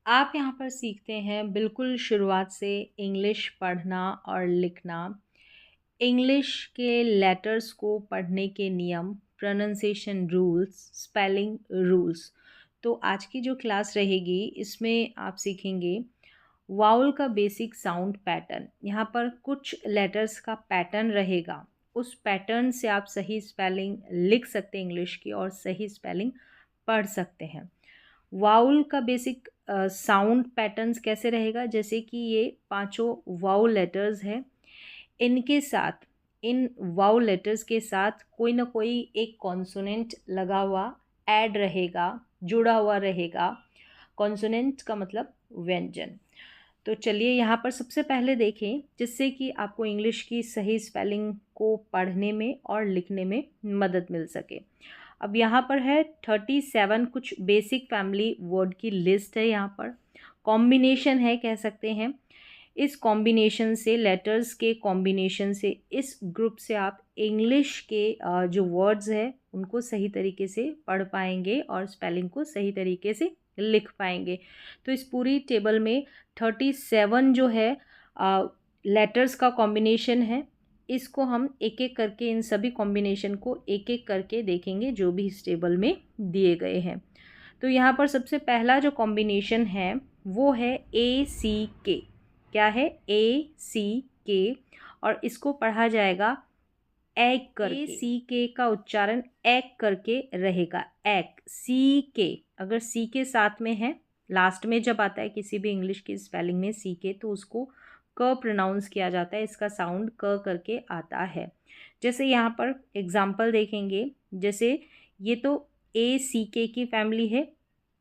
आप यहाँ पर सीखते हैं बिल्कुल शुरुआत से इंग्लिश पढ़ना और लिखना, इंग्लिश के लेटर्स को पढ़ने के नियम, प्रोनंसिएशन रूल्स, स्पेलिंग रूल्स। तो आज की जो क्लास रहेगी इसमें आप सीखेंगे वाउल का बेसिक साउंड पैटर्न। यहाँ पर कुछ लेटर्स का पैटर्न रहेगा, उस पैटर्न से आप सही स्पेलिंग लिख सकते हैं इंग्लिश की और सही स्पेलिंग पढ़ सकते हैं। वाउल का बेसिक साउंड पैटर्न्स कैसे रहेगा, जैसे कि ये पांचों वाउल लेटर्स हैं, इनके साथ इन वाउल लेटर्स के साथ कोई ना कोई एक कॉन्सोनेंट लगा हुआ ऐड रहेगा, जुड़ा हुआ रहेगा। कॉन्सोनेंट का मतलब व्यंजन। तो चलिए यहाँ पर सबसे पहले देखें, जिससे कि आपको इंग्लिश की सही स्पेलिंग को पढ़ने में और लिखने में मदद मिल सके। अब यहाँ पर है 37 कुछ बेसिक फैमिली वर्ड की लिस्ट है। यहाँ पर कॉम्बिनेशन है कह सकते हैं। इस कॉम्बिनेशन से, लेटर्स के कॉम्बिनेशन से, इस ग्रुप से आप इंग्लिश के जो वर्ड्स है उनको सही तरीके से पढ़ पाएंगे और स्पेलिंग को सही तरीके से लिख पाएंगे। तो इस पूरी टेबल में 37 जो है लेटर्स का कॉम्बिनेशन है। इसको हम एक एक करके, इन सभी कॉम्बिनेशन को एक एक करके देखेंगे जो भी इस टेबल में दिए गए हैं। तो यहाँ पर सबसे पहला जो कॉम्बिनेशन है वो है ACK। क्या है? ACK। और इसको पढ़ा जाएगा एग करके। ACK का उच्चारण एग करके रहेगा। Egg, CK। अगर सी के साथ में है, लास्ट में जब आता है किसी भी इंग्लिश की स्पेलिंग में CK, तो उसको क प्रोनाउंस किया जाता है। इसका साउंड क करके आता है। जैसे यहाँ पर एग्जाम्पल देखेंगे, जैसे ये तो ACK की फैमिली है,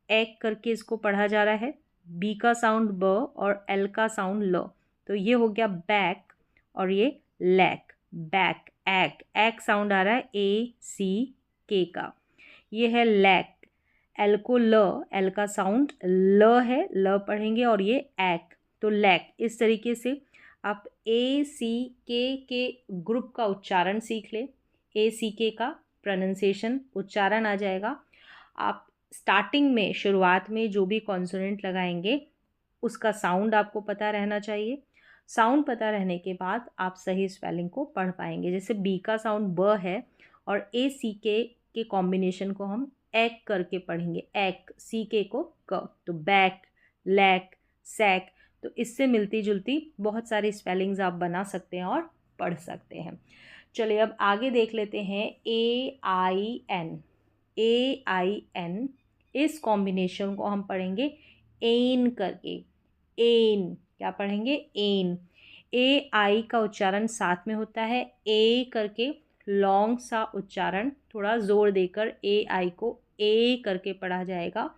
एग करके इसको पढ़ा जा रहा है। बी का साउंड ब और एल का साउंड ल। तो ये हो गया बैक और ये lack. Back, egg. Egg sound आ रहा है ACK का। ये है लैक, एल को ल, एल का साउंड ल है, ल पढ़ेंगे, और ये एग, तो लैक। इस तरीके से आप ACK के ग्रुप का उच्चारण सीख ले। ACK का प्रोनंसिएशन उच्चारण आ जाएगा। आप स्टार्टिंग में, शुरुआत में जो भी कॉन्सोनेंट लगाएंगे उसका साउंड आपको पता रहना चाहिए। साउंड पता रहने के बाद आप सही स्पेलिंग को पढ़ पाएंगे। जैसे बी का साउंड ब है और ACK के कॉम्बिनेशन को हम एग करके पढ़ेंगे। एग, CK को क, तो बैक, लैक, सैक। तो इससे मिलती जुलती बहुत सारी स्पेलिंग्स आप बना सकते हैं और पढ़ सकते हैं। चलिए अब आगे देख लेते हैं। AIN। AIN, इस कॉम्बिनेशन को हम पढ़ेंगे एन करके। एन, क्या पढ़ेंगे? एन। AI का उच्चारण साथ में होता है ए करके, लॉन्ग सा उच्चारण, थोड़ा जोर देकर AI को ए करके पढ़ा जाएगा।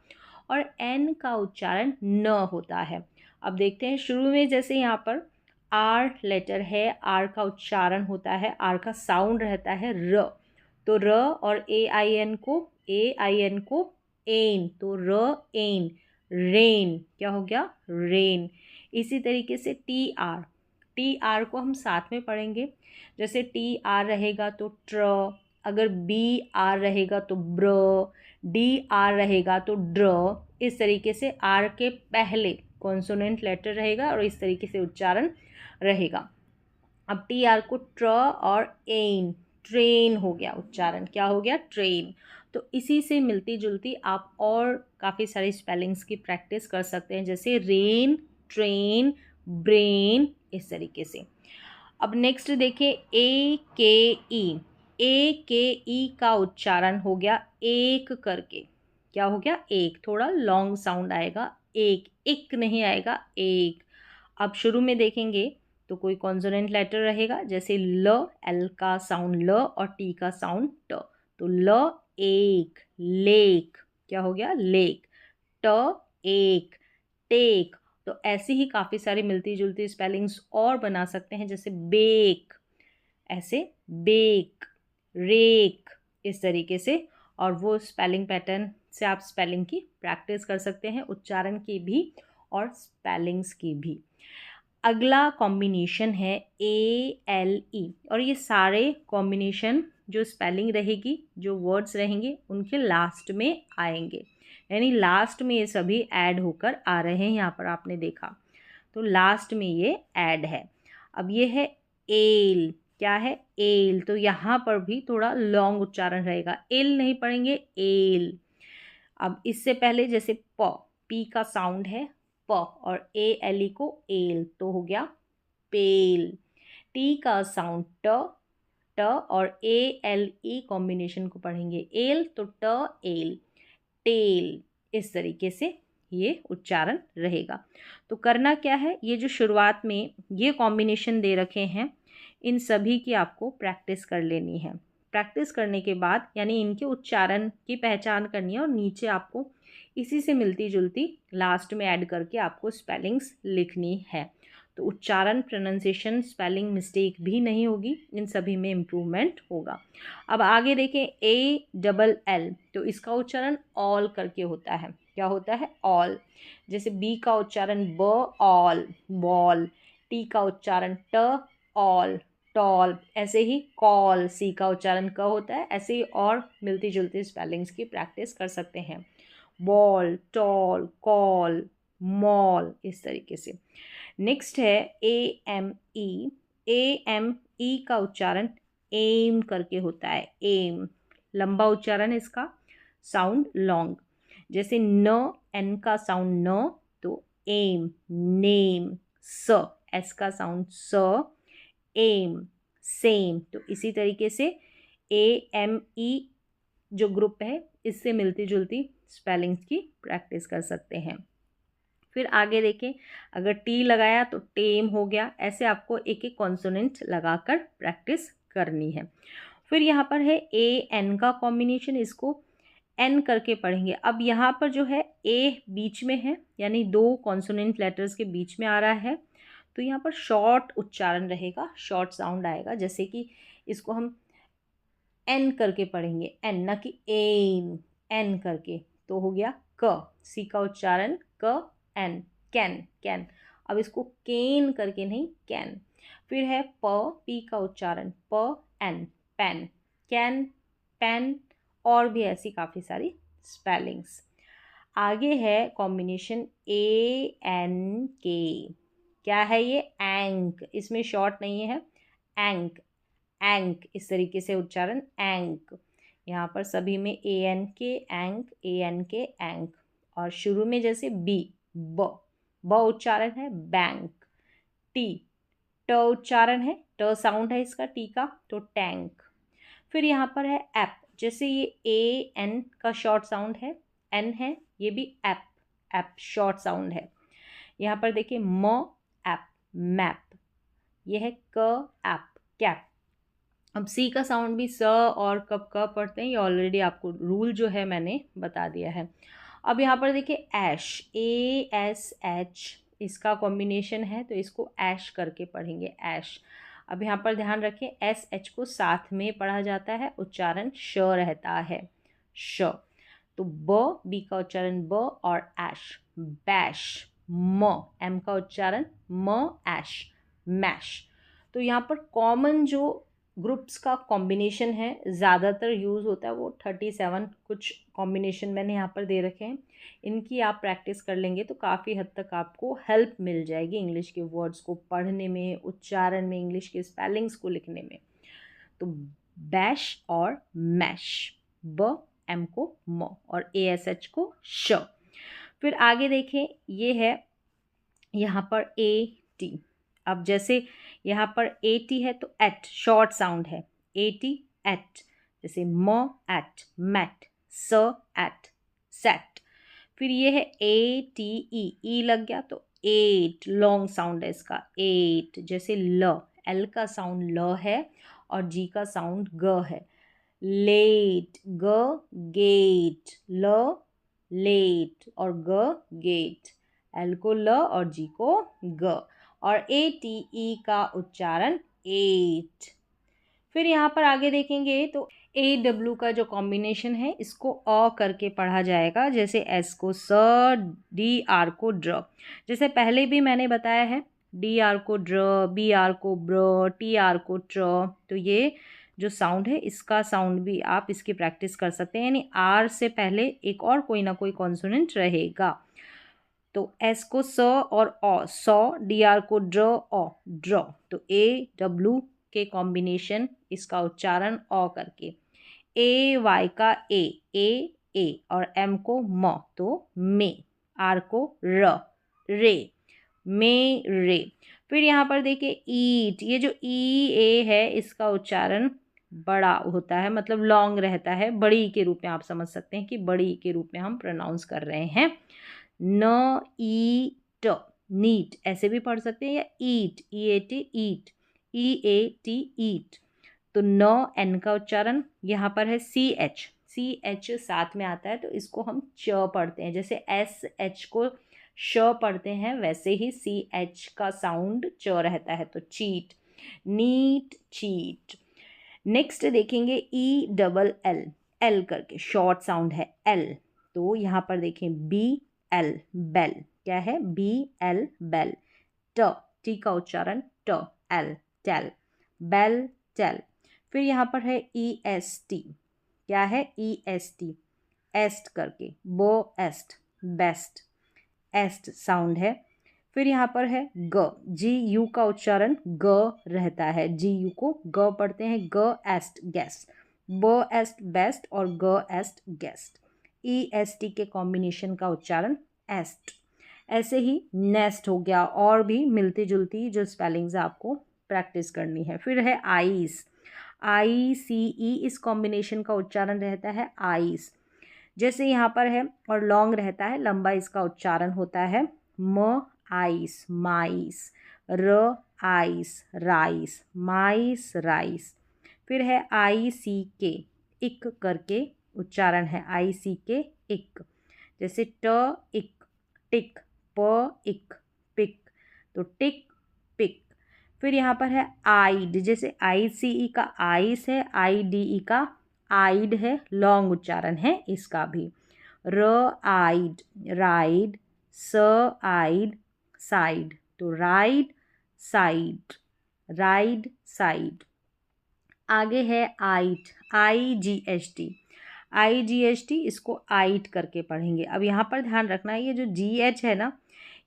और एन का उच्चारण न होता है। अब देखते हैं, शुरू में जैसे यहाँ पर आर लेटर है, आर का उच्चारण होता है, आर का साउंड रहता है र। तो र और AIN को एन, तो र एन, रेन। क्या हो गया? रेन। इसी तरीके से टी आर को हम साथ में पढ़ेंगे। जैसे TR रहेगा तो ट्र, अगर BR रहेगा तो ब्र, DR रहेगा तो ड्र। इस तरीके से आर के पहले कॉन्सोनेंट लेटर रहेगा और इस तरीके से उच्चारण रहेगा। अब TR को ट्र और एन, ट्रेन हो गया उच्चारण। क्या हो गया? ट्रेन। तो इसी से मिलती जुलती आप और काफ़ी सारी स्पेलिंग्स की प्रैक्टिस कर सकते हैं, जैसे रेन, ट्रेन, ब्रेन, इस तरीके से। अब नेक्स्ट देखिए AKE का उच्चारण हो गया एक करके। क्या हो गया? एक। थोड़ा लॉन्ग साउंड आएगा, एक, इक नहीं आएगा, एक। अब शुरू में देखेंगे तो कोई कॉन्सोनेंट लेटर रहेगा, जैसे ल, एल का साउंड ल और टी का साउंड ट। तो ल एक, लेक। क्या हो गया? लेक। ट एक, टेक। तो ऐसी ही काफ़ी सारी मिलती जुलती स्पेलिंग्स और बना सकते हैं, जैसे बेक, ऐसे बेक, रेक, इस तरीके से। और वो स्पेलिंग पैटर्न से आप स्पेलिंग की प्रैक्टिस कर सकते हैं, उच्चारण की भी और स्पेलिंग्स की भी। अगला कॉम्बिनेशन है ALE, और ये सारे कॉम्बिनेशन जो स्पेलिंग रहेगी, जो वर्ड्स रहेंगे, उनके लास्ट में आएंगे। यानी लास्ट में ये सभी ऐड होकर आ रहे हैं, यहाँ पर आपने देखा तो लास्ट में ये ऐड है। अब ये है एल, क्या है एल, तो यहाँ पर भी थोड़ा लॉन्ग उच्चारण रहेगा, एल नहीं पढ़ेंगे एल। अब इससे पहले जैसे प, पी का साउंड है प और ए एल ई को एल, तो हो गया पेल। टी का साउंड ट, ट और ए एल ई कॉम्बिनेशन को पढ़ेंगे एल, तो ट एल, टेल। इस तरीके से ये उच्चारण रहेगा। तो करना क्या है, ये जो शुरुआत में ये कॉम्बिनेशन दे रखे हैं इन सभी की आपको प्रैक्टिस कर लेनी है। प्रैक्टिस करने के बाद यानी इनके उच्चारण की पहचान करनी है और नीचे आपको इसी से मिलती जुलती लास्ट में ऐड करके आपको स्पेलिंग्स लिखनी है। तो उच्चारण, प्रोनाउंसिएशन, स्पेलिंग मिस्टेक भी नहीं होगी, इन सभी में इम्प्रूवमेंट होगा। अब आगे देखें ए डबल एल, तो इसका उच्चारण ऑल करके होता है। क्या होता है ऑल। जैसे बी का उच्चारण ब ऑल, बॉल। टी का उच्चारण ट ऑल, टॉल। ऐसे ही कॉल, सी का उच्चारण क होता है। ऐसे ही और मिलती जुलती स्पेलिंग्स की प्रैक्टिस कर सकते हैं, बॉल, टॉल, कॉल, मॉल, इस तरीके से। नेक्स्ट है A M E, A M E का उच्चारण एम करके होता है, एम। लंबा उच्चारण इसका, साउंड लॉन्ग। जैसे न, एन का साउंड न, तो एम, नेम। स, एस का साउंड स, एम, सेम। तो इसी तरीके से ए एम ई जो ग्रुप है इससे मिलती जुलती स्पेलिंग्स की प्रैक्टिस कर सकते हैं। फिर आगे देखें, अगर टी लगाया तो टेम हो गया। ऐसे आपको एक एक कॉन्सोनेंट लगाकर प्रैक्टिस करनी है। फिर यहाँ पर है ए एन का कॉम्बिनेशन, इसको एन करके पढ़ेंगे। अब यहाँ पर जो है ए बीच में है, यानी दो कॉन्सोनेंट लेटर्स के बीच में आ रहा है, तो यहाँ पर शॉर्ट उच्चारण रहेगा, शॉर्ट साउंड आएगा। जैसे कि इसको हम एन करके पढ़ेंगे, एन, ना कि एन, एन करके, तो हो गया क। सी का उच्चारण क, एन, कैन, कैन। अब इसको केन करके नहीं, कैन। फिर है प, पी का उच्चारण प एन, पेन, कैन, पेन। और भी ऐसी काफ़ी सारी स्पेलिंग्स। आगे है कॉम्बिनेशन ए एन के, क्या है ये एंक, इसमें शॉर्ट नहीं है, एंक, एंक, इस तरीके से उच्चारण एंक। यहाँ पर सभी में ए एन के एंक, ए एन के एंक। और शुरू में जैसे बी, ब, ब उच्चारण है बैंक। टी, ट उच्चारण है, ट साउंड है इसका टी का, तो टैंक। फिर यहाँ पर है एप, जैसे ये ए एन का शॉर्ट साउंड है, एन है, ये भी एप, एप शॉर्ट साउंड है। यहाँ पर देखिए म एप, मैप। ये है क एप, कैप। अब सी का साउंड भी स और कब क पढ़ते हैं, ये ऑलरेडी आपको रूल जो है मैंने बता दिया है। अब यहाँ पर देखिए ऐश, ए एस एच, इसका कॉम्बिनेशन है, तो इसको ऐश करके पढ़ेंगे, ऐश। अब यहाँ पर ध्यान रखें एस एच को साथ में पढ़ा जाता है, उच्चारण श रहता है, श। तो ब, बी का उच्चारण ब और ऐश, बैश। म, एम का उच्चारण म, ऐश, मैश। तो यहाँ पर कॉमन जो ग्रुप्स का कॉम्बिनेशन है ज़्यादातर यूज़ होता है, वो 37 कुछ कॉम्बिनेशन मैंने यहाँ पर दे रखे हैं। इनकी आप प्रैक्टिस कर लेंगे तो काफ़ी हद तक आपको हेल्प मिल जाएगी इंग्लिश के वर्ड्स को पढ़ने में, उच्चारण में, इंग्लिश के स्पेलिंग्स को लिखने में। तो बैश और मैश, ब एम को म और ए एस एच को श। फिर आगे देखें, ये है यहाँ पर ए टी। अब जैसे यहाँ पर ए टी है तो एट शॉर्ट साउंड है, ए टी एट। जैसे म एट, मैट, स एट, सेट। फिर ये है ए टी ई, ई लग गया तो एट, लॉन्ग साउंड है इसका, एट। जैसे ल, एल का साउंड ल है और जी का साउंड ग है, लेट, ग गेट, ल लेट और ग गेट, एल को ल और जी को ग, और ए टी ई का उच्चारण एट। फिर यहाँ पर आगे देखेंगे तो ए डब्ल्यू का जो कॉम्बिनेशन है इसको अ करके पढ़ा जाएगा, जैसे एस को स, डी आर को ड्र। जैसे पहले भी मैंने बताया है, डी आर को ड्र, बी आर को ब्र, टी आर को ट्र। तो ये जो साउंड है इसका साउंड भी आप इसकी प्रैक्टिस कर सकते हैं, यानी आर से पहले एक और कोई ना कोई कॉन्सोनेंट रहेगा। तो एस को स और ओ, सौ, डी आर को ड्र, ओ, ड्रॉ। तो ए डब्लू के कॉम्बिनेशन, इसका उच्चारण ओ करके। ए वाई का ए और एम को म, तो मे। आर को र, रे, मे रे। फिर यहाँ पर देखिए ईट, ये जो ई ए है इसका उच्चारण बड़ा होता है, मतलब लॉन्ग रहता है, बड़ी के रूप में आप समझ सकते हैं कि बड़ी के रूप में हम प्रोनाउंस कर रहे हैं। न ई ट, नीट ऐसे भी पढ़ सकते हैं, या ईट, ई A T eat, E A T ईट। तो न एन का उच्चारण यहाँ पर है सी एच साथ में आता है, तो इसको हम च पढ़ते हैं। जैसे एस एच को श पढ़ते हैं वैसे ही सी एच का साउंड च रहता है, तो चीट, नीट, चीट। नेक्स्ट देखेंगे ई डबल एल, एल करके शॉर्ट साउंड है एल। तो यहाँ पर देखें बी एल, बेल। क्या है? B ell, bell. ट, टी का उच्चारण ट, एल, टेल, बेल, टेल। फिर यहाँ पर है ई एस टी। क्या है? ई एस टी, एस्ट करके, बो एस्ट, बेस्ट, एस्ट साउंड है। फिर यहाँ पर है ग, जी यू का उच्चारण ग रहता है, जी यू को ग पढ़ते हैं, ग एस्ट, गेस्ट, ब एस्ट, बेस्ट, और ग एस्ट, गेस्ट। ई एस टी के कॉम्बिनेशन का उच्चारण एस्ट। ऐसे ही नेस्ट हो गया, और भी मिलती जुलती जो स्पेलिंग्स आपको प्रैक्टिस करनी है। फिर है आइस, आई सी ई, इस कॉम्बिनेशन का उच्चारण रहता है आइस। जैसे यहाँ पर है और लॉन्ग रहता है, लंबा इसका उच्चारण होता है म आइस, माइस, र आइस, राइस, माइस, राइस। फिर है आई सी के, इक करके उच्चारण है, आई सी के, इक। जैसे ट इक, टिक, प इक, पिक, तो टिक, पिक। फिर यहाँ पर है आइड, जैसे आई सी ई का आइस है, आई डी ई का आइड है, लॉन्ग उच्चारण है इसका भी। र आइड, राइड, स आइड, साइड, तो राइड, साइड, राइड, साइड। आगे है आइट, आई जी एच टी, आई जी एच टी, इसको आइट करके पढ़ेंगे। अब यहाँ पर ध्यान रखना है, ये जो जी एच है ना,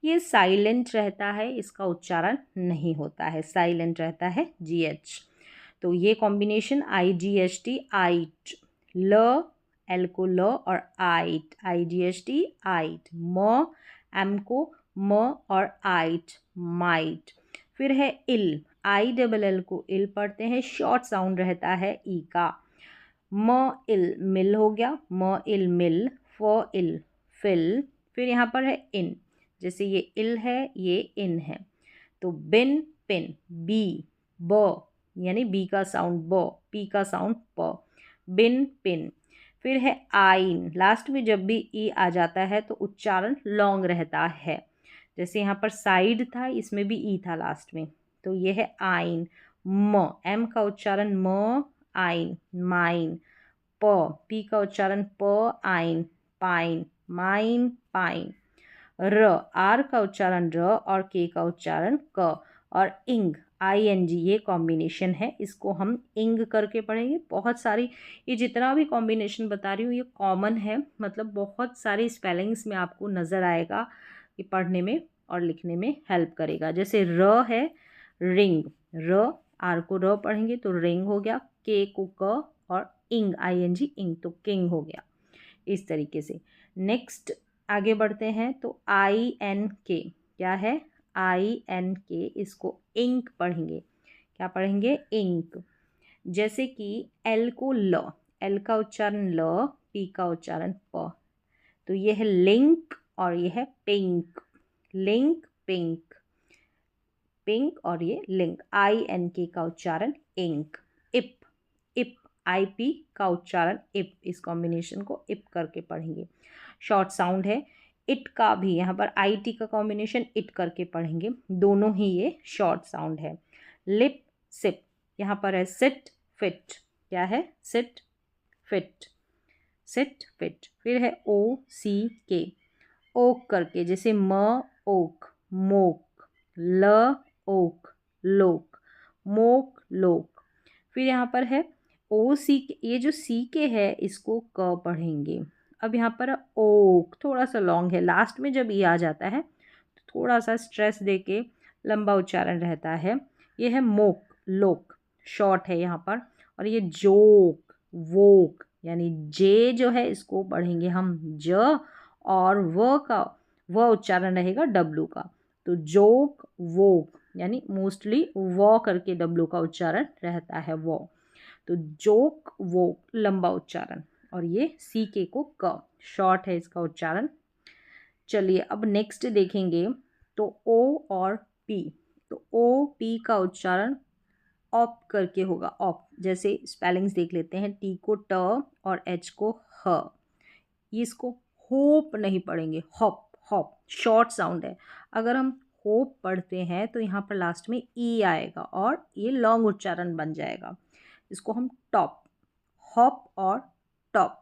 ये साइलेंट रहता है, इसका उच्चारण नहीं होता है, साइलेंट रहता है जी एच। तो ये combination I G H T, आइट, ल, एल को ल और आइट, आई जी एच टी, आइट। म, एम को म और आइट, माइट। फिर है इल, आई डबल एल को इल पढ़ते हैं, शॉर्ट साउंड रहता है ई का। म इल, मिल हो गया, म इल, मिल, फ इल, फिल। फिर यहाँ पर है इन, जैसे ये इल है, ये इन है, तो बिन, पिन, बी, ब, यानी बी का साउंड ब, पी का साउंड प, बिन, पिन। फिर है आइन, लास्ट में जब भी ई आ जाता है तो उच्चारण लॉन्ग रहता है। जैसे यहाँ पर साइड था, इसमें भी ई था लास्ट में, तो ये है आइन। म, एम का उच्चारण म, आइन, माइन। प, पी का उच्चारण प, आइन, पाइन, माइन, पाइन। र, आर का उच्चारण र और के का उच्चारण क। और इंग, आई एन जी, ये कॉम्बिनेशन है, इसको हम इंग करके पढ़ेंगे। बहुत सारी, ये जितना भी कॉम्बिनेशन बता रही हूँ ये कॉमन है, मतलब बहुत सारी स्पेलिंग्स में आपको नज़र आएगा, ये पढ़ने में और लिखने में हेल्प करेगा। जैसे र है रिंग, र, आर को र पढ़ेंगे तो रिंग हो गया, के को क, और इंग, आई एन जी, इंग, तो किंग हो गया। इस तरीके से नेक्स्ट आगे बढ़ते हैं, तो आई एन के, क्या है? आई एन के, इसको इंक पढ़ेंगे। क्या पढ़ेंगे? इंक। जैसे कि एल को ल, एल का उच्चारण ल, पी का उच्चारण प, तो ये है लिंक और ये है पिंक, लिंक, पिंक, पिंक, और ये लिंक। आई एन के का उच्चारण इंक। इप, इप, आई पी का उच्चारण इप, इस कॉम्बिनेशन को इप करके पढ़ेंगे, शॉर्ट साउंड है। इट का भी यहाँ पर आई टी का कॉम्बिनेशन इट करके पढ़ेंगे, दोनों ही ये शॉर्ट साउंड है। लिप, सिप, यहाँ पर है सिट, फिट। क्या है? Sit, fit, sit, fit. फिर है ओ सी के, ओक करके, जैसे म ओक, मोक, ल ओक, लोक, मोक, लोक। फिर यहाँ पर है ओ सी, ये जो सी के है इसको क पढ़ेंगे। अब यहाँ पर ओक, थोड़ा सा लॉन्ग है, लास्ट में जब ये आ जाता है तो थोड़ा सा स्ट्रेस देके लंबा उच्चारण रहता है। ये है मोक, लोक, शॉर्ट है यहाँ पर। और ये जोक, वोक, यानी जे जो है इसको पढ़ेंगे हम ज, और व उच्चारण रहेगा डब्लू का, तो जोक वोक, यानी मोस्टली व करके डब्लू का उच्चारण रहता है वो, तो जोक वोक लंबा उच्चारण। और ये सी के को क, शॉर्ट है इसका उच्चारण। चलिए अब नेक्स्ट देखेंगे तो ओ और पी। तो ओ पी का उच्चारण ऑप करके होगा, ऑप। जैसे स्पेलिंग्स देख लेते हैं, टी को ट और एच को ह। ये इसको होप नहीं पढ़ेंगे, हॉप, हॉप शॉर्ट साउंड है। अगर हम होप पढ़ते हैं तो यहाँ पर लास्ट में ई आएगा और ये लॉन्ग उच्चारण बन जाएगा। इसको हम टॉप, हॉप और टॉप।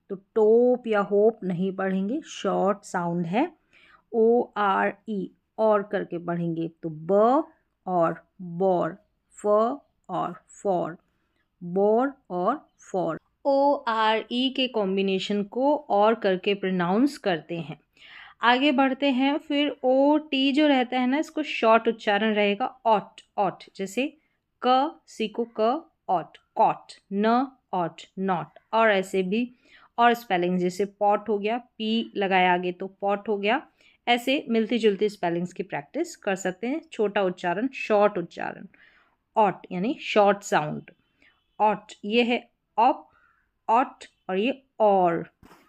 तो टोप या होप नहीं पढ़ेंगे, शॉर्ट साउंड है। ओ आर ई, और करके पढ़ेंगे, तो ब और बॉर, फ और फॉर, बोर और फॉर। ओ आर ई के कॉम्बिनेशन को और करके प्रोनाउंस करते हैं। आगे बढ़ते हैं, फिर ओ टी जो रहता है ना, इसको शॉर्ट उच्चारण रहेगा ऑट, ऑट। जैसे क, सी को क, ऑट, कॉट, न, ऑट, नॉट। और ऐसे भी और स्पेलिंग, जैसे पॉट हो गया, पी लगाया आगे तो पॉट हो गया। ऐसे मिलती जुलती स्पेलिंग्स की प्रैक्टिस कर सकते हैं। छोटा उच्चारण, शॉर्ट उच्चारण, ऑट यानी शॉर्ट साउंड, ऑट। ये है ऑप, ऑट, और ये और।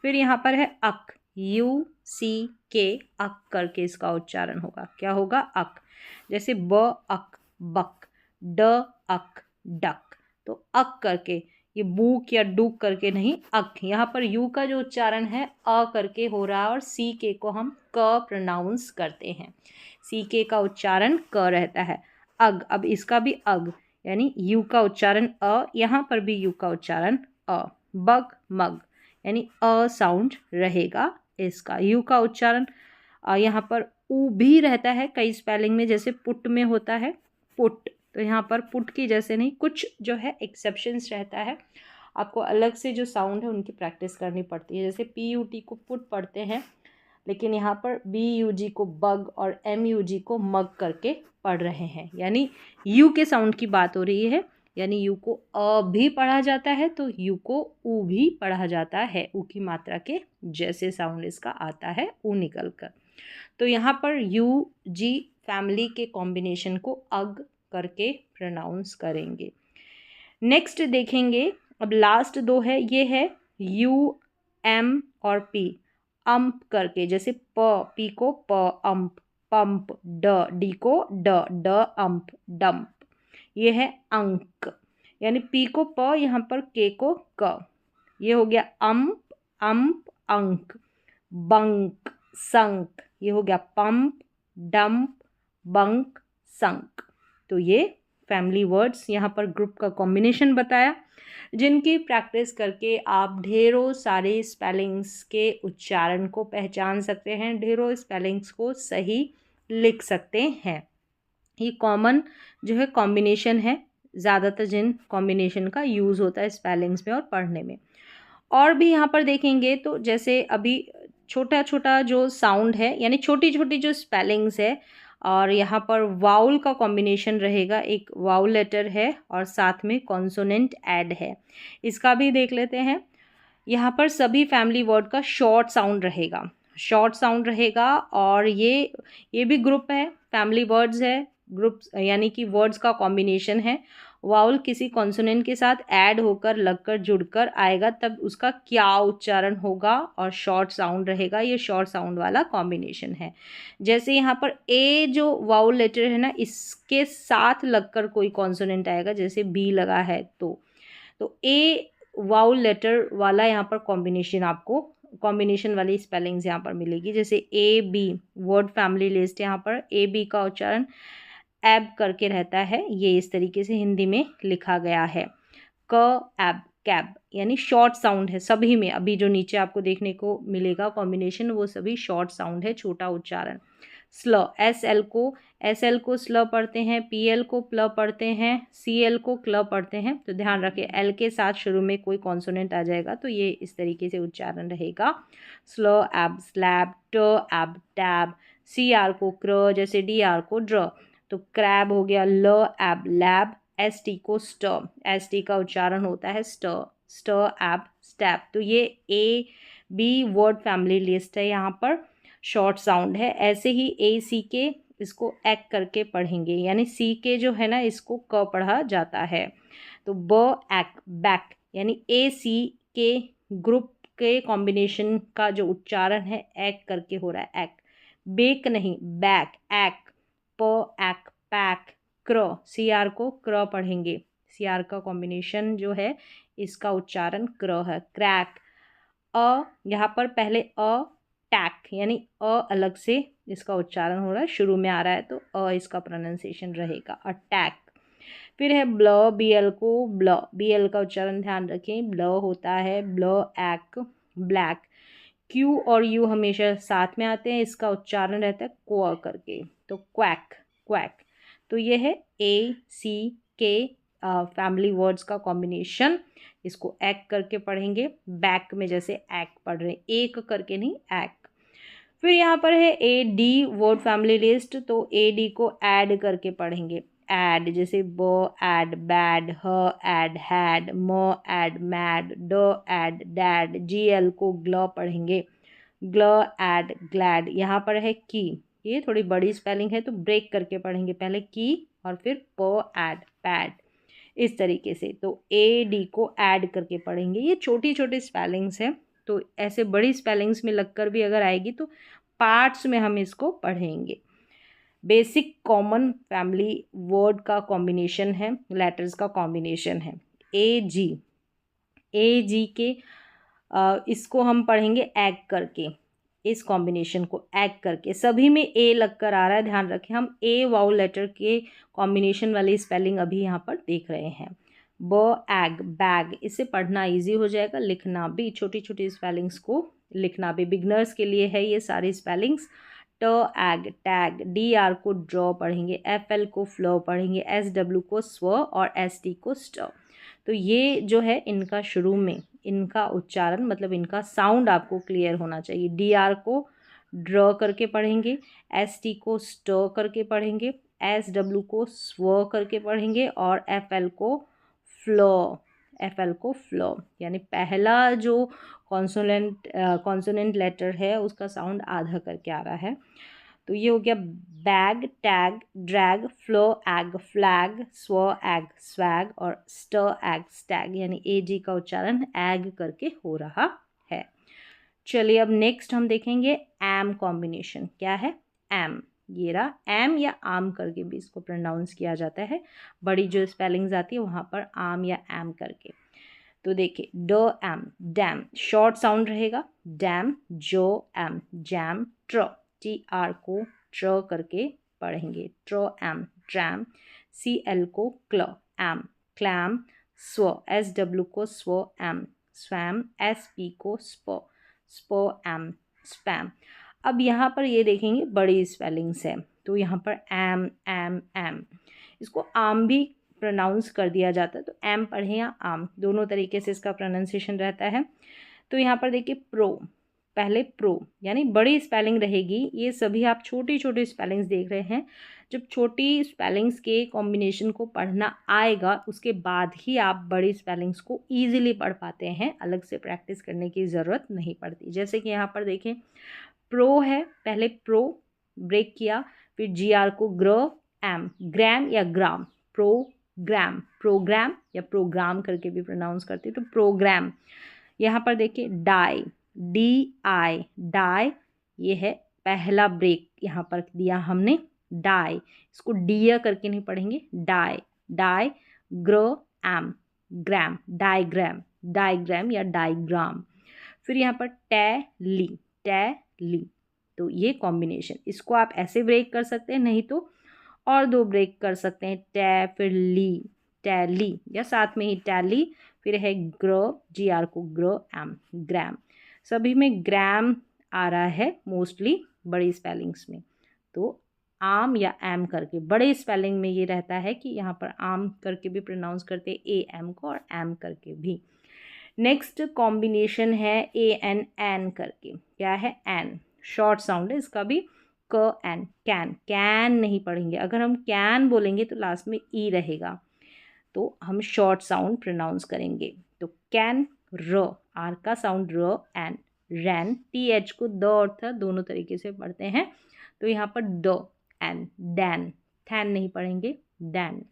फिर यहाँ पर है अक, यू सी के, अक करके इसका उच्चारण होगा। क्या होगा? अक। जैसे ब अक, बक, ड अक, डक। तो अक करके, ये बूक या डूक करके नहीं, अक। यहाँ पर यू का जो उच्चारण है अ करके हो रहा है, और सी के को हम क प्रोनाउंस करते हैं। सी के का उच्चारण क रहता है। अग, अब इसका भी अग, यानी यू का उच्चारण अ, यहाँ पर भी यू का उच्चारण अ। बग, मग, यानी अ साउंड रहेगा इसका। यू का उच्चारण यहाँ पर ऊ भी रहता है कई स्पेलिंग में, जैसे पुट में होता है पुट, तो यहाँ पर पुट की जैसे नहीं, कुछ जो है एक्सेप्शंस रहता है। आपको अलग से जो साउंड है उनकी प्रैक्टिस करनी पड़ती है। जैसे पी यू टी को पुट पढ़ते हैं, लेकिन यहाँ पर बी यू जी को बग और एम यू जी को मग करके पढ़ रहे हैं, यानी यू के साउंड की बात हो रही है। यानी यू को अ भी पढ़ा जाता है तो यू को ऊ भी पढ़ा जाता है, ऊ की मात्रा के जैसे साउंड इसका आता है ऊ निकल कर। तो यहाँ पर यू जी फैमिली के कॉम्बिनेशन को अग करके प्रोनाउंस करेंगे। नेक्स्ट देखेंगे, अब लास्ट दो है, ये है यू एम और पी, अम्प करके। जैसे प, पी को प, अम्प, पंप, ड, डी को ड, ड अम्प, डम्प। ये है अंक, यानी पी को प, यहाँ पर के को क। ये हो गया अम्प, अम्प, अंक। बंक, संक, ये हो गया पंप, डंप, बंक, संक। तो ये फैमिली वर्ड्स यहाँ पर ग्रुप का कॉम्बिनेशन बताया, जिनकी प्रैक्टिस करके आप ढेरों सारे स्पेलिंग्स के उच्चारण को पहचान सकते हैं, ढेरों स्पेलिंग्स को सही लिख सकते हैं। ये कॉमन जो है कॉम्बिनेशन है, ज़्यादातर जिन कॉम्बिनेशन का यूज़ होता है स्पेलिंग्स में और पढ़ने में। और भी यहाँ पर देखेंगे तो जैसे अभी छोटा छोटा जो साउंड है, यानी छोटी छोटी जो स्पेलिंग्स है, और यहाँ पर वाउल का कॉम्बिनेशन रहेगा, एक वाउल लेटर है और साथ में कॉन्सोनेंट ऐड है, इसका भी देख लेते हैं। यहाँ पर सभी फैमिली वर्ड का शॉर्ट साउंड रहेगा, शॉर्ट साउंड रहेगा। और ये भी ग्रुप है, फैमिली वर्ड्स है, ग्रुप यानी कि वर्ड्स का कॉम्बिनेशन है। वाउल किसी कॉन्सोनेंट के साथ ऐड होकर लगकर जुड़कर आएगा, तब उसका क्या उच्चारण होगा, और शॉर्ट साउंड रहेगा। ये शॉर्ट साउंड वाला कॉम्बिनेशन है। जैसे यहाँ पर ए जो वाउल लेटर है ना, इसके साथ लगकर कोई कॉन्सोनेंट आएगा, जैसे बी लगा है तो ए वाउल लेटर वाला यहाँ पर कॉम्बिनेशन, आपको कॉम्बिनेशन वाली स्पेलिंग्स यहाँ पर मिलेगी। जैसे A B, word family list, यहाँ पर ए बी का उच्चारण एब करके रहता है, ये इस तरीके से हिंदी में लिखा गया है। क एब, कैब, यानी शॉर्ट साउंड है सभी में। अभी जो नीचे आपको देखने को मिलेगा कॉम्बिनेशन, वो सभी शॉर्ट साउंड है, छोटा उच्चारण। स्ल, एस एल को स्ल पढ़ते हैं, पी एल को प्ल पढ़ते हैं, सी एल को क्ल पढ़ते हैं। तो ध्यान रखें, एल के साथ शुरू में कोई कॉन्सोनेंट आ जाएगा तो ये इस तरीके से उच्चारण रहेगा। स्ल, एब, स्लैब, ट, एब, टैब। सी आर को क्र, जैसे डी आर को ड्र। तो क्रैब हो गया ल, एब, लैब। एस टी को स्ट, एस टी का उच्चारण होता है स्ट, स्ट, एब, स्टैप। तो ये A B word family list है, यहाँ पर शॉर्ट साउंड है। ऐसे ही ए सी के इसको एक करके पढ़ेंगे, यानी सी के जो है ना इसको क पढ़ा जाता है। तो ब, एक, बैक, यानी ए सी के ग्रुप के कॉम्बिनेशन का जो उच्चारण है एक करके हो रहा है, एक। बेक नहीं, बैक, एक। प, एक, पैक। क्र, सी आर को क्र पढ़ेंगे, सी आर का कॉम्बिनेशन जो है इसका उच्चारण क्र है, क्रैक। अ, यहाँ पर पहले अ, टैक, यानी अ अलग से इसका उच्चारण हो रहा है, शुरू में आ रहा है तो अ इसका प्रोनाउंसिएशन रहेगा, अटैक। फिर है ब्ल, बी एल को ब्ल, बी एल का उच्चारण ध्यान रखें, ब्ल होता है ब्ल, एक, ब्लैक। क्यू और यू हमेशा साथ में आते हैं, इसका उच्चारण रहता है क्व करके, तो क्वैक, क्वैक। तो ये है ए सी के फैमिली वर्ड्स का कॉम्बिनेशन। इसको एक करके पढ़ेंगे, बैक में जैसे एक पढ़ रहे हैं, एक करके नहीं, एक। फिर यहाँ पर है A D word family list, तो ए डी को ऐड करके पढ़ेंगे, ऐड, जैसे ब ऐड बैड, ह ऐड हैड, म ऐड मैड, ड ऐड डैड। जी एल को ग्ल पढ़ेंगे, ग्ल ऐड ग्लैड। यहाँ पर है की, ये थोड़ी बड़ी स्पेलिंग है तो ब्रेक करके पढ़ेंगे, पहले की और फिर प ऐड पैड, इस तरीके से। तो ए डी को ऐड करके पढ़ेंगे। ये छोटी छोटी स्पेलिंग्स हैं, तो ऐसे बड़ी स्पेलिंग्स में लगकर भी अगर आएगी तो पार्ट्स में हम इसको पढ़ेंगे। बेसिक कॉमन फैमिली वर्ड का कॉम्बिनेशन है, लेटर्स का कॉम्बिनेशन है। ए जी, ए जी के इसको हम पढ़ेंगे एग करके, इस कॉम्बिनेशन को एग करके। सभी में ए लग कर आ रहा है, ध्यान रखें, हम ए वाउल लेटर के कॉम्बिनेशन वाली स्पेलिंग अभी यहाँ पर देख रहे हैं। ब एग, बैग, इसे पढ़ना इजी हो जाएगा, लिखना भी, छोटी छोटी स्पेलिंग्स को लिखना भी बिगनर्स के लिए है ये सारी स्पेलिंग्स। ट एग, टैग। डी आर को ड्रॉ पढ़ेंगे, एफ एल को फ्लो पढ़ेंगे, एस डब्ल्यू को स्व और एस टी को स्ट। तो ये जो है इनका शुरू में इनका उच्चारण, मतलब इनका साउंड आपको क्लियर होना चाहिए। डी आर को ड्र करके पढ़ेंगे, एस टी को स्ट करके पढ़ेंगे, एस डब्ल्यू को स्व करके पढ़ेंगे और एफ एल को फ्लो, एफ एल को फ्लो, यानी पहला जो कॉन्सोनेंट लेटर है उसका साउंड आधा करके आ रहा है। तो ये हो गया bag, tag, drag, flow, egg, flag, स्व, एग, स्वैग और स्ट, एग, स्टैग, यानी ए जी का उच्चारण एग करके हो रहा है। चलिए अब नेक्स्ट हम देखेंगे एम कॉम्बिनेशन। क्या है? एम, ये रहा एम या आम करके भी इसको प्रोनाउंस किया जाता है, बड़ी जो स्पेलिंग्स आती है वहाँ पर आम या एम करके। तो देखिए ड एम, डैम, शॉर्ट साउंड रहेगा, डैम, जो एम, जैम, ट्र, टी आर को ट्र करके पढ़ेंगे, ट्र एम, ट्रैम। सी एल को क्ल, एम, क्लैम। स्व, एस डब्ल्यू को स्व एम, स्वैम। एस पी को स्प, स्प एम, स्पैम। अब यहाँ पर ये देखेंगे बड़ी स्पेलिंग्स है, तो यहाँ पर एम, एम, एम, इसको आम भी प्रोनाउंस कर दिया जाता है, तो एम पढ़ें या आम, दोनों तरीके से इसका प्रोनाउंसिएशन रहता है। तो यहाँ पर देखिए प्रो, पहले प्रो, यानी बड़ी स्पेलिंग रहेगी। ये सभी आप छोटी छोटी स्पेलिंग्स देख रहे हैं, जब छोटी स्पेलिंग्स के कॉम्बिनेशन को पढ़ना आएगा उसके बाद ही आप बड़ी स्पेलिंग्स को ईजिली पढ़ पाते हैं, अलग से प्रैक्टिस करने की ज़रूरत नहीं पड़ती। जैसे कि यहाँ पर देखें प्रो है, पहले प्रो ब्रेक किया, फिर जी आर को ग्र, एम, ग्राम या ग्राम, प्रोग्राम, प्रोग्राम या प्रोग्राम करके भी प्रोनाउंस करते हैं, तो प्रोग्राम। यहाँ पर देखिए डाई, डी आई, डाई, ये है पहला ब्रेक यहाँ पर दिया हमने, डाई, इसको डिया करके नहीं पढ़ेंगे, डाई, डाई, ग्र, एम, ग्राम, डाइग्राम, डाइग्राम या डाइग्राम। फिर यहाँ पर टैली, टैली, तो ये कॉम्बिनेशन, इसको आप ऐसे ब्रेक कर सकते हैं, नहीं तो और दो ब्रेक कर सकते हैं, टे फिर ली, टैली, या साथ में ही टैली, फिर है ग्र, जी आर को ग्र, एम, ग्राम। सभी में ग्राम आ रहा है मोस्टली बड़ी स्पेलिंग्स में। तो आम या एम करके, बड़े स्पेलिंग में ये रहता है कि यहाँ पर आम करके भी प्रोनाउंस करते हैं ए एम को, और एम करके भी। नेक्स्ट कॉम्बिनेशन है ए एन एन करके, क्या है एन, शॉर्ट साउंड है इसका भी, क एन, कैन, कैन नहीं पढ़ेंगे। अगर हम कैन बोलेंगे तो लास्ट में ई रहेगा, तो हम शॉर्ट साउंड प्रोनाउंस करेंगे। तो कैन, र, आर का साउंड र, एन, रैन, टी एच को द और थ दोनों तरीके से पढ़ते हैं, तो यहाँ पर द एन, डैन, थैन नहीं पढ़ेंगे, डैन।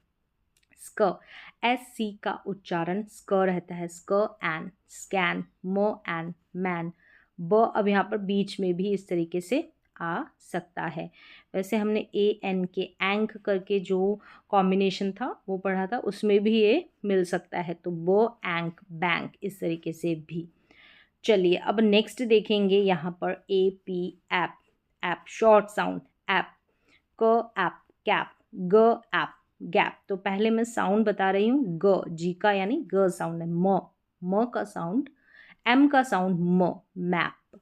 स्क, एस सी का उच्चारण स्क रहता है, स्क एन, स्कैन, मो एन, मैन। ब अब यहाँ पर बीच में भी इस तरीके से आ सकता है। वैसे हमने ए एन के एंक करके जो कॉम्बिनेशन था वो पढ़ा था, उसमें भी ये मिल सकता है, तो बो एंक, बैंक, इस तरीके से भी। चलिए अब नेक्स्ट देखेंगे यहाँ पर A P, app, app short sound, app, क ऐप, कैप, ग ऐप, गैप। तो पहले मैं साउंड बता रही हूँ, ग, जी का यानी ग साउंड है, म का साउंड, एम का साउंड म, मैप।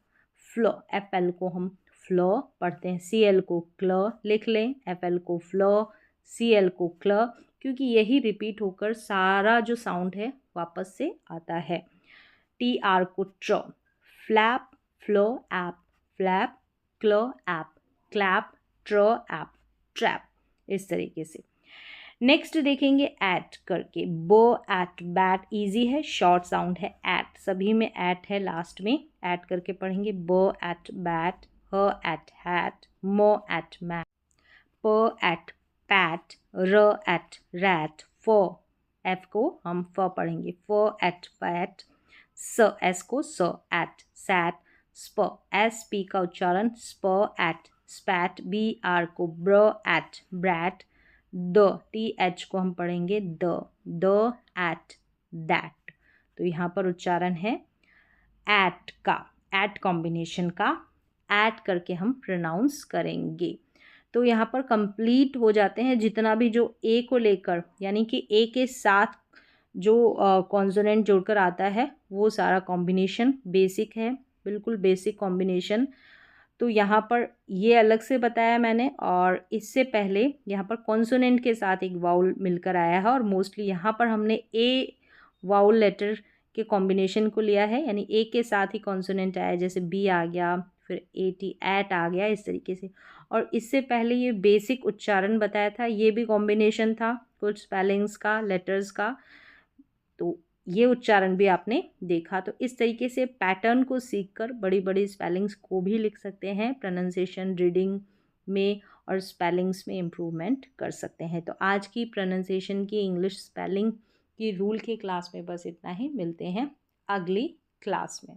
फ्लो, एफ एल को हम फ्लो पढ़ते हैं, सी एल को क्ल लिख लें, एफ एल को फ्लो, सी एल को क्ल, क्योंकि यही रिपीट होकर सारा जो साउंड है वापस से आता है। टी आर को ट्र, फ्लैप, फ्लो ऐप, फ्लैप, क्लो ऐप, क्लैप, ट्र ऐप, ट्रैप, इस तरीके से। नेक्स्ट देखेंगे एट करके, बो एट, बैट, इजी है, शॉर्ट साउंड है, एट, सभी में एट है लास्ट में, एट करके पढ़ेंगे, बो एट बैट, ह एट हैट, मो एट मैट, प एट पैट, र एट रैट, फ, एफ को हम फ पढ़ेंगे, फ एट पैट, स, एस को स एट सैट, स्प, एस पी का उच्चारण स्प एट स्पैट, बी आर को ब्र एट ब्रैट, द, टी एच को हम पढ़ेंगे द एट दैट। तो यहाँ पर उच्चारण है एट का, एट कॉम्बिनेशन का, एट करके हम प्रोनाउंस करेंगे। तो यहाँ पर कंप्लीट हो जाते हैं जितना भी जो ए को लेकर, यानी कि ए के साथ जो कॉन्सोनेंट जोड़कर आता है वो सारा कॉम्बिनेशन बेसिक है, बिल्कुल बेसिक कॉम्बिनेशन। तो यहाँ पर ये अलग से बताया मैंने, और इससे पहले यहाँ पर कॉन्सोनेंट के साथ एक वाउल मिलकर आया है, और मोस्टली यहाँ पर हमने ए वाउल लेटर के कॉम्बिनेशन को लिया है, यानी ए के साथ ही कॉन्सोनेंट आया, जैसे बी आ गया, फिर ए टी, एट आ गया, इस तरीके से। और इससे पहले ये बेसिक उच्चारण बताया था, ये भी कॉम्बिनेशन था कुछ स्पेलिंग्स का, लेटर्स का, तो ये उच्चारण भी आपने देखा। तो इस तरीके से पैटर्न को सीखकर बड़ी बड़ी स्पेलिंग्स को भी लिख सकते हैं, प्रोनाउंसिएशन, रीडिंग में और स्पेलिंग्स में इम्प्रूवमेंट कर सकते हैं। तो आज की प्रोनाउंसिएशन की, इंग्लिश स्पेलिंग की रूल की क्लास में बस इतना ही। मिलते हैं अगली क्लास में।